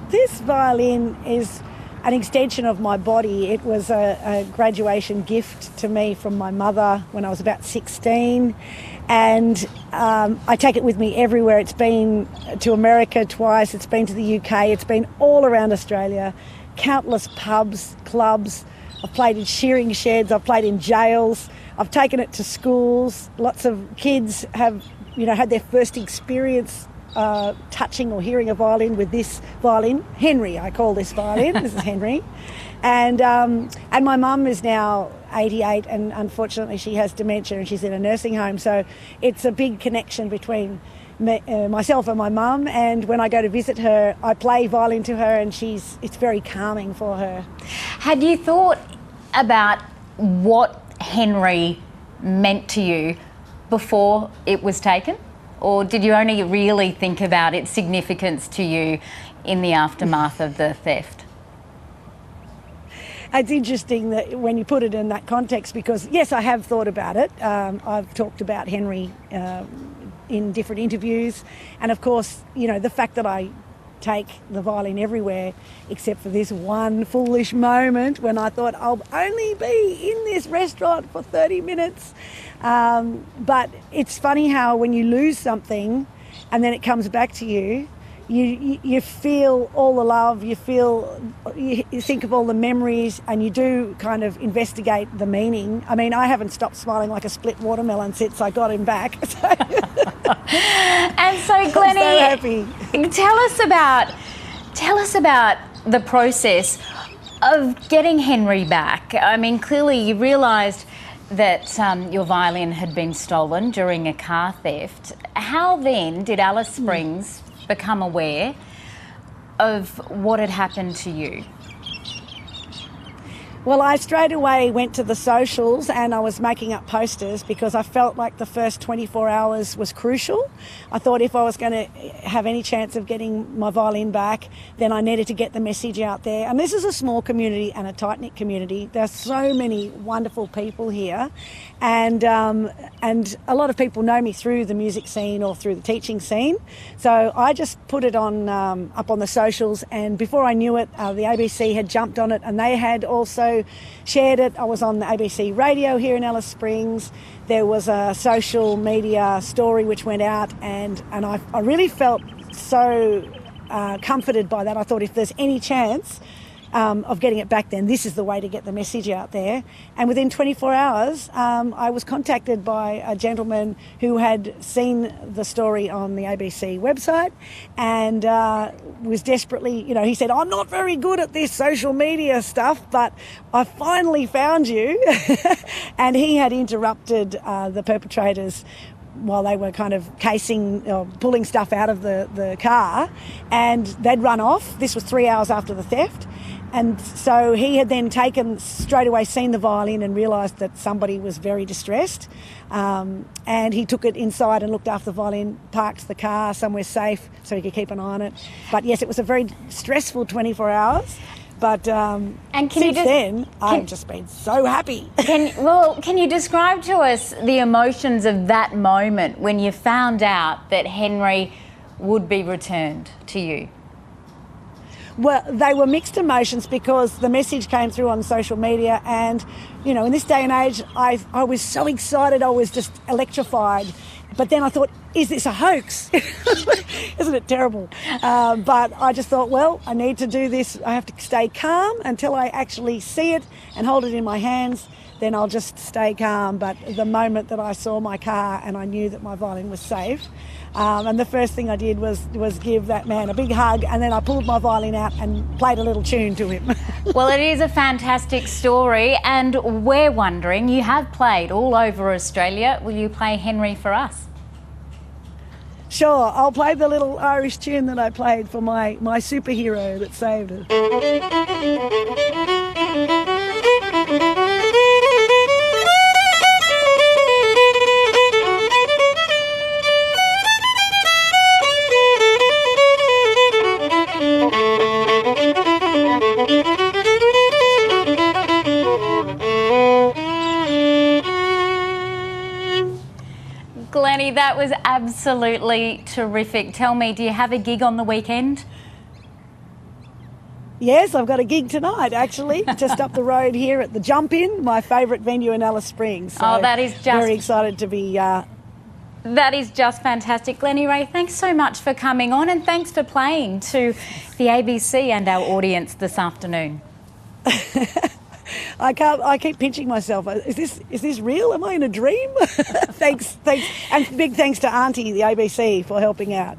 This violin is an extension of my body. It was a graduation gift to me from my mother when I was about 16, and I take it with me everywhere. It's been to America twice, it's been to the UK, it's been all around Australia, countless pubs, clubs. I've played in shearing sheds, I've played in jails, I've taken it to schools. Lots of kids have, had their first experience touching or hearing a violin with this violin. Henry, I call this violin. This is Henry. And my mum is now 88, and unfortunately she has dementia and she's in a nursing home. So it's a big connection between myself and my mum. And when I go to visit her, I play violin to her, and it's very calming for her. Had you thought about what Henry meant to you before it was taken? Or did you only really think about its significance to you in the aftermath of the theft? It's interesting that when you put it in that context, because yes, I have thought about it. I've talked about Henry in different interviews, and of course, the fact that I take the violin everywhere except for this one foolish moment when I thought I'll only be in this restaurant for 30 minutes. But it's funny how when you lose something and then it comes back to you, you feel all the love, you think of all the memories, and you do kind of investigate the meaning. I mean, I haven't stopped smiling like a split watermelon since I got him back. And so, Glenny, I'm so happy. Tell us about the process of getting Henry back. I mean, clearly you realised that your violin had been stolen during a car theft. How then did Alice Springs become aware of what had happened to you? Well, I straight away went to the socials and I was making up posters because I felt like the first 24 hours was crucial. I thought if I was going to have any chance of getting my violin back, then I needed to get the message out there. And this is a small community and a tight-knit community. There's so many wonderful people here, and a lot of people know me through the music scene or through the teaching scene. So I just put it on up on the socials, and before I knew it, the ABC had jumped on it, and they had also shared it. I was on the ABC radio here in Alice Springs. There was a social media story which went out, and I really felt so comforted by that. I thought if there's any chance of getting it back, then this is the way to get the message out there. And within 24 hours, I was contacted by a gentleman who had seen the story on the ABC website and was desperately, he said, I'm not very good at this social media stuff, but I finally found you. And he had interrupted the perpetrators while they were kind of pulling stuff out of the car, and they'd run off. This was 3 hours after the theft. And so he had then straight away seen the violin and realised that somebody was very distressed. And he took it inside and looked after the violin, parked the car somewhere safe so he could keep an eye on it. But yes, it was a very stressful 24 hours. But since then, I've just been so happy. Can you describe to us the emotions of that moment when you found out that Henry would be returned to you? Well, they were mixed emotions because the message came through on social media, and, in this day and age, I was so excited, I was just electrified. But then I thought, is this a hoax? Isn't it terrible? But I just thought, well, I need to do this. I have to stay calm until I actually see it and hold it in my hands. Then I'll just stay calm. But the moment that I saw my car and I knew that my violin was safe, and the first thing I did was give that man a big hug, and then I pulled my violin out and played a little tune to him. Well, it is a fantastic story, and we're wondering, you have played all over Australia. Will you play Henry for us? Sure, I'll play the little Irish tune that I played for my superhero that saved us. Glenny, that was absolutely terrific. Tell me, do you have a gig on the weekend? Yes, I've got a gig tonight, actually, just up the road here at the Jump In, my favourite venue in Alice Springs. So Oh, that is just very excited to be. That is just fantastic. Glenny Ray, thanks so much for coming on, and thanks for playing to the ABC and our audience this afternoon. I keep pinching myself. Is this real? Am I in a dream? Thanks, and big thanks to Auntie, the ABC, for helping out.